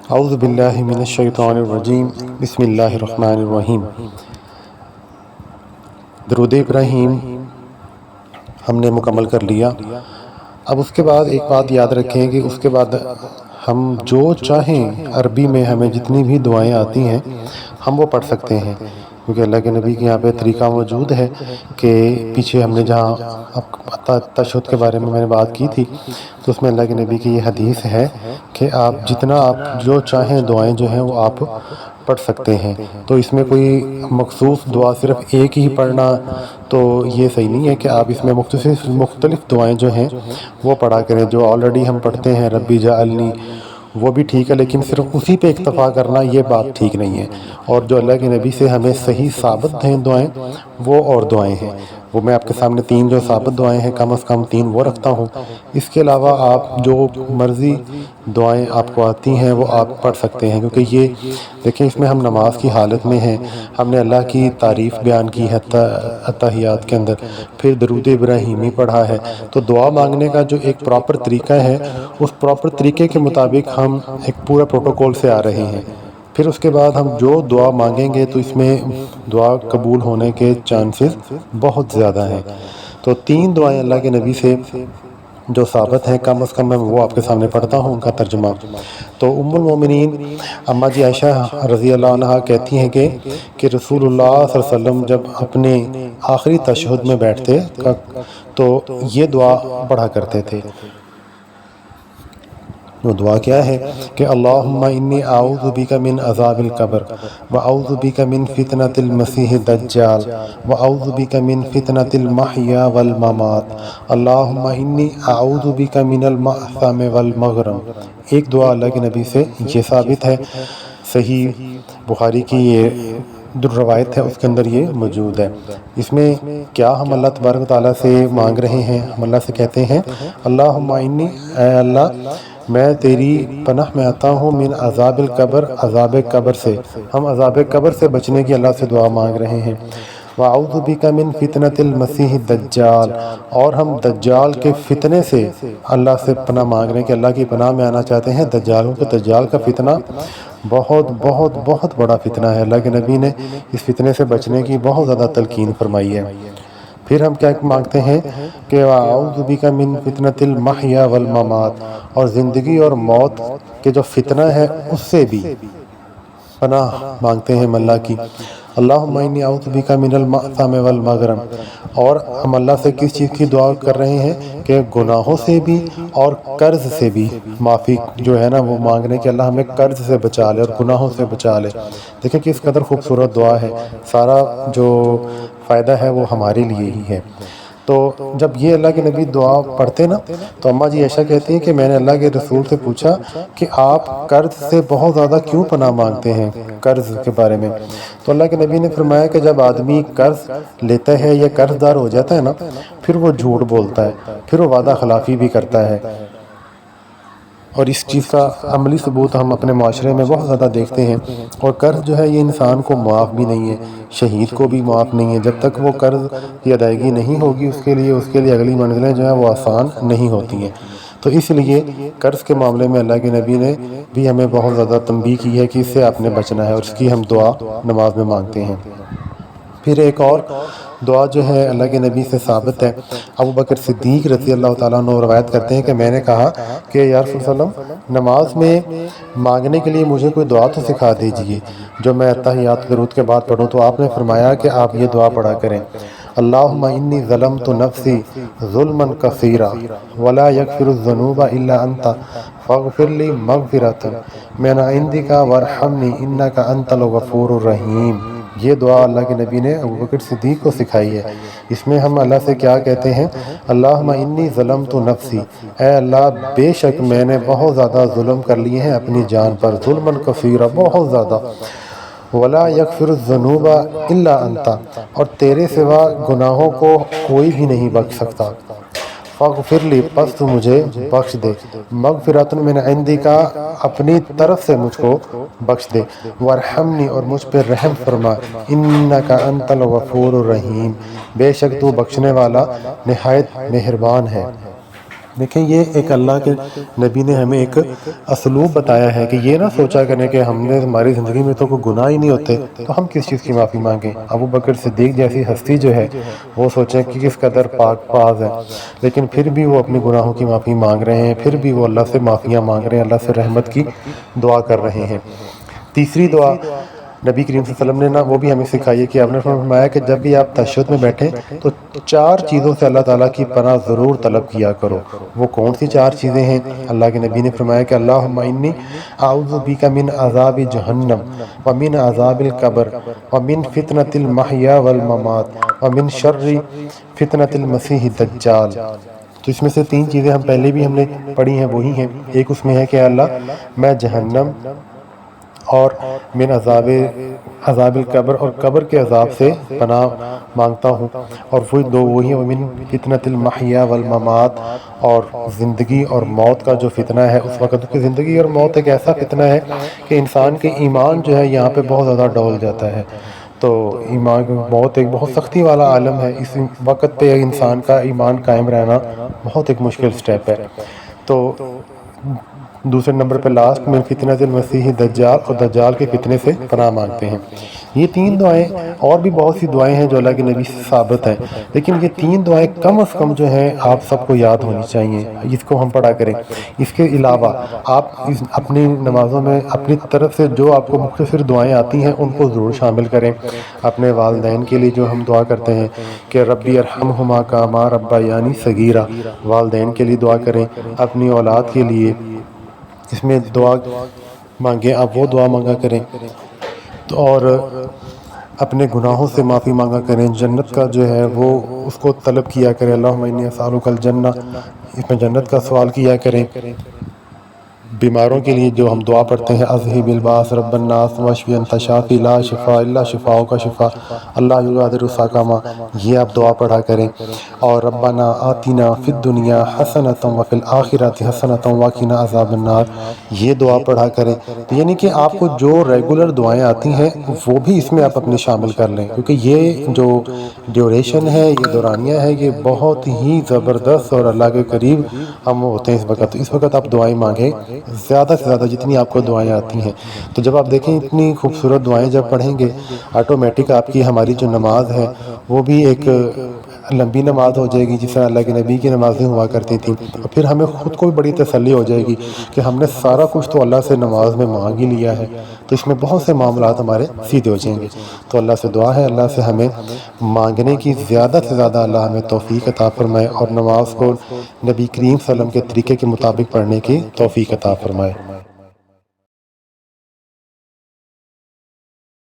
اعوذ باللہ من الشیطان الرجیم، بسم اللہ الرحمن الرحیم۔ درود ابراہیم ہم نے مکمل کر لیا۔ اب اس کے بعد ایک بات یاد رکھیں کہ اس کے بعد ہم جو چاہیں عربی میں ہمیں جتنی بھی دعائیں آتی ہیں ہم وہ پڑھ سکتے ہیں، کیونکہ اللہ کے نبی کے یہاں پہ طریقہ موجود ہے کہ پیچھے ہم نے جہاں تشہد کے بارے میں نے بات کی تھی تو اس میں اللہ کے نبی کی یہ حدیث ہے کہ آپ جو چاہیں دعائیں جو ہیں وہ آپ پڑھ سکتے ہیں۔ تو اس میں کوئی مخصوص دعا صرف ایک ہی پڑھنا تو یہ صحیح نہیں ہے کہ آپ اس میں مختلف دعائیں جو ہیں وہ پڑھا کریں۔ جو آلریڈی ہم پڑھتے ہیں ربی جعلنی وہ بھی ٹھیک ہے، لیکن صرف اسی پہ اکتفا کرنا یہ بات ٹھیک نہیں ہے۔ اور جو اللہ کے نبی سے ہمیں صحیح ثابت ہیں دعائیں وہ اور دعائیں ہیں، وہ میں آپ کے سامنے تین جو ثابت دعائیں ہیں کم از کم تین وہ رکھتا ہوں۔ اس کے علاوہ آپ جو مرضی دعائیں آپ کو آتی ہیں وہ آپ پڑھ سکتے ہیں، کیونکہ یہ دیکھیں اس میں ہم نماز کی حالت میں ہیں، ہم نے اللہ کی تعریف بیان کی ہے اتحیات کے اندر، پھر درود ابراہیمی پڑھا ہے۔ تو دعا مانگنے کا جو ایک پراپر طریقہ ہے اس پراپر طریقے کے مطابق ہم ایک پورا پروٹوکول سے آ رہے ہیں۔ پھر اس کے بعد ہم جو دعا مانگیں گے تو اس میں دعا قبول ہونے کے چانسز بہت زیادہ ہیں۔ تو تین دعائیں اللہ کے نبی سے جو ثابت ہیں کم از کم میں وہ آپ کے سامنے پڑھتا ہوں ان کا ترجمہ۔ تو ام المومنین اماں جی عائشہ رضی اللہ عنہا کہتی ہیں کہ رسول اللہ صلی اللہ علیہ وسلم جب اپنے آخری تشہد میں بیٹھتے تو یہ دعا پڑھا کرتے تھے۔ وہ دعا کیا ہے کہ اللہم انی اعوذ بک من عذاب القبر واعوذ بک من فتنۃ المسیح الدجال واعوذ بک من فتنۃ المحیا والممات اللہم انی اعوذ بک من المأثم والمغرم۔ ایک دعا اللہ کے نبی سے یہ ثابت ہے، صحیح بخاری کی یہ روایت ہے اس کے اندر یہ موجود ہے۔ اس میں کیا ہم اللہ تبارک و تعالیٰ سے مانگ رہے ہیں؟ ہم اللہ سے کہتے ہیں اللہم انی، اے اللہ میں تیری پناہ میں آتا ہوں من عذاب القبر، عذاب قبر سے، ہم عذاب قبر سے بچنے کی اللہ سے دعا مانگ رہے ہیں۔ وَأَعُوذُ بِكَ مِن فِتْنَةِ الْمَسِيحِ الدَّجَّالِ، اور ہم دجال کے فتنے سے اللہ سے پناہ مانگ رہے ہیں کہ اللہ کی پناہ میں آنا چاہتے ہیں دجالوں کے۔ دجال کا فتنہ بہت بہت بہت بڑا فتنہ ہے، اللہ کے نبی نے اس فتنے سے بچنے کی بہت زیادہ تلقین فرمائی ہے۔ پھر ہم کیا مانگتے ہیں کہ اعوذ بک من فتنۃ المحیا والممات، اور زندگی اور موت کے جو فتنہ ہے اس سے بھی پناہ مانگتے ہیں ہم اللہ کی۔ اللہم انی اعوذ بک من المأثم والمغرم، اور ہم اللہ سے کس چیز کی دعا کر رہے ہیں کہ گناہوں سے بھی اور قرض سے بھی معافی جو ہے نا وہ مانگ رہے ہیں کہ اللہ ہمیں قرض سے بچا لے اور گناہوں سے بچا لے۔ دیکھیں کس قدر خوبصورت دعا ہے، سارا جو فائدہ ہے وہ ہمارے لیے ہی ہے۔ تو جب یہ اللہ کے نبی دعا پڑھتے نا تو اماں جی عائشہ کہتی ہیں کہ میں نے اللہ کے رسول سے پوچھا کہ آپ قرض سے بہت زیادہ کیوں پناہ مانگتے ہیں، قرض کے بارے میں؟ تو اللہ کے نبی نے فرمایا کہ جب آدمی قرض لیتا ہے یا قرض دار ہو جاتا ہے نا پھر وہ جھوٹ بولتا ہے، پھر وہ وعدہ خلافی بھی کرتا ہے، اور اس چیز کا عملی ثبوت ہم اپنے معاشرے میں بہت زیادہ دیکھتے ہیں۔ اور قرض جو ہے یہ انسان کو معاف بھی نہیں ہے، شہید کو بھی معاف نہیں ہے، جب تک وہ قرض کی ادائیگی نہیں ہوگی اس کے لیے اگلی منزلیں جو ہیں وہ آسان نہیں ہوتی ہیں۔ تو اس لیے قرض کے معاملے میں اللہ کے نبی نے بھی ہمیں بہت زیادہ تنبیہ کی ہے کہ اس سے آپ نے بچنا ہے، اور اس کی ہم دعا نماز میں مانگتے ہیں۔ پھر ایک اور دعا جو ہے اللہ کے نبی سے ثابت ہے، ابو بکر صدیق رضی اللہ تعالیٰ عنہ روایت کرتے ہیں کہ میں نے کہا کہ یا رسول اللہ صلی اللہ علیہ وسلم نماز میں مانگنے کے لیے مجھے کوئی دعا تو سکھا دیجئے جو میں اتحیات درود کے بعد پڑھوں۔ تو آپ نے فرمایا کہ آپ یہ دعا پڑھا کریں اللہم انی ظلمت نفسی ظلما کثیرا ولا یغفر الذنوب الا انت فاغفر لی مغفرۃ من عندک وارحمنی انک انت الغفور الرحیم۔ یہ دعا اللہ کے نبی نے ابوبکر صدیق کو سکھائی ہے۔ اس میں ہم اللہ سے کیا کہتے ہیں اللہم انی ظلمت نفسی، اے اللہ بے شک میں نے بہت زیادہ ظلم کر لیے ہیں اپنی جان پر، ظلما کثیرا بہت زیادہ، ولا یغفر الذنوب الا انت، اور تیرے سوا گناہوں کو کوئی بھی نہیں بخش سکتا، فاغفر لی پس تو مجھے بخش دے، مغفرۃ من عندک اپنی طرف سے مجھ کو بخش دے، وارحمنی اور مجھ پہ رحم فرما، انک انت الغفور الرحیم، بے شک تو بخشنے والا نہایت مہربان ہے۔ دیکھیں یہ ایک اللہ کے نبی نے ہمیں ایک اسلوب بتایا ہے کہ یہ نہ سوچا کریں کہ ہم نے ہماری زندگی میں تو کوئی گناہ ہی نہیں ہوتے تو ہم کس چیز کی معافی مانگیں۔ ابو بکر صدیق جیسی ہستی جو ہے وہ سوچیں کہ کس قدر پاک باز ہے، لیکن پھر بھی وہ اپنے گناہوں کی معافی مانگ رہے ہیں، پھر بھی وہ اللہ سے معافیاں مانگ رہے ہیں، اللہ سے رحمت کی دعا کر رہے ہیں۔ تیسری دعا نبی کریم صلی اللہ علیہ وسلم نے نا وہ بھی ہمیں سکھائی ہے کہ آپ نے فرمایا کہ جب بھی آپ تشہد میں بیٹھیں تو 4 چیزوں سے اللہ تعالیٰ کی پناہ ضرور طلب کیا کرو۔ وہ کون سی 4 چیزیں ہیں؟ اللہ کے نبی نے فرمایا کہ اللہم انی اعوذ بک من عذاب جہنم ومن عذاب القبر ومن فتنة المحیا والممات ومن شر فتنة المسیح الدجال۔ تو اس میں سے 3 چیزیں ہم پہلے بھی ہم نے پڑھی ہیں، وہی ہیں۔ ایک اس میں ہے کہ اللہ میں جہنم اور من عذاب القبر اور قبر کے عذاب سے پناہ مانگتا ہوں، اور وہی ومن فتنۃ المحیا والممات، اور زندگی اور موت کا جو فتنہ ہے اس وقت، کیونکہ زندگی اور موت ایک ایسا فتنہ ہے کہ انسان کے ایمان جو ہے یہاں پہ بہت زیادہ ڈول جاتا ہے۔ تو ایمان موت ایک بہت سختی والا عالم ہے، اس وقت پہ انسان کا ایمان قائم رہنا بہت ایک مشکل سٹیپ ہے۔ تو دوسرے نمبر پہ لاسٹ میں فتنۃ المسیح دجال، اور دجال کے فتنے سے پناہ مانگتے ہیں۔ یہ 3 دعائیں، اور بھی بہت سی دعائیں ہیں جو اللہ کے نبی سے ثابت ہیں، لیکن یہ 3 دعائیں کم از کم جو ہیں آپ سب کو یاد ہونی چاہیے، اس کو ہم پڑھا کریں۔ اس کے علاوہ آپ اپنی نمازوں میں اپنی طرف سے جو آپ کو مختصر دعائیں آتی ہیں ان کو ضرور شامل کریں۔ اپنے والدین کے لیے جو ہم دعا کرتے ہیں کہ ربی ارحمہما کما ربیانی صغیرا، والدین کے لیے دعا کریں۔ اپنی اولاد کے لیے اس میں دعا مانگیں، آپ وہ دعا مانگا کریں، اور اپنے گناہوں سے معافی مانگا کریں۔ جنت کا جو ہے وہ اس کو طلب کیا کریں، اللہم انی اسألک الجنہ، اس میں جنت کا سوال کیا کریں۔ بیماروں کے لیے جو ہم دعا پڑھتے ہیں اذہب الباس رب الناس واشفی انت شافی لا شفاء الا شفاؤک شفاء اللہ یغادر سقما، یہ آپ دعا پڑھا کریں۔ اور ربنا آتنا فی الدنیا حسنۃ وفی الآخرۃ حسنۃ وقنا عذاب النار، یہ دعا پڑھا کریں۔ تو یعنی کہ آپ کو جو ریگولر دعائیں آتی ہیں وہ بھی اس میں آپ اپنے شامل کر لیں، کیونکہ یہ جو ڈیوریشن ہے، یہ دورانیہ ہے، یہ بہت ہی زبردست اور اللہ کے قریب ہم ہوتے ہیں اس وقت۔ اس وقت آپ دعائیں مانگیں زیادہ سے زیادہ جتنی آپ کو دعائیں آتی ہیں۔ تو جب آپ دیکھیں اتنی خوبصورت دعائیں جب پڑھیں گے، آٹومیٹک آپ کی ہماری جو نماز ہے وہ بھی ایک لمبی نماز ہو جائے گی، جس طرح اللہ کے نبی کی نمازیں ہوا کرتی تھیں، اور پھر ہمیں خود کو بھی بڑی تسلی ہو جائے گی کہ ہم نے سارا کچھ تو اللہ سے نماز میں مانگ ہی لیا ہے، تو اس میں بہت سے معاملات ہمارے سیدھے ہو جائیں گے۔ تو اللہ سے دعا ہے اللہ سے ہمیں مانگنے کی زیادہ سے زیادہ اللہ ہمیں توفیق عطا فرمائے، اور نماز کو نبی کریم صلی اللہ علیہ وسلم کے طریقے کے مطابق پڑھنے کی توفیق عطا فرمائے۔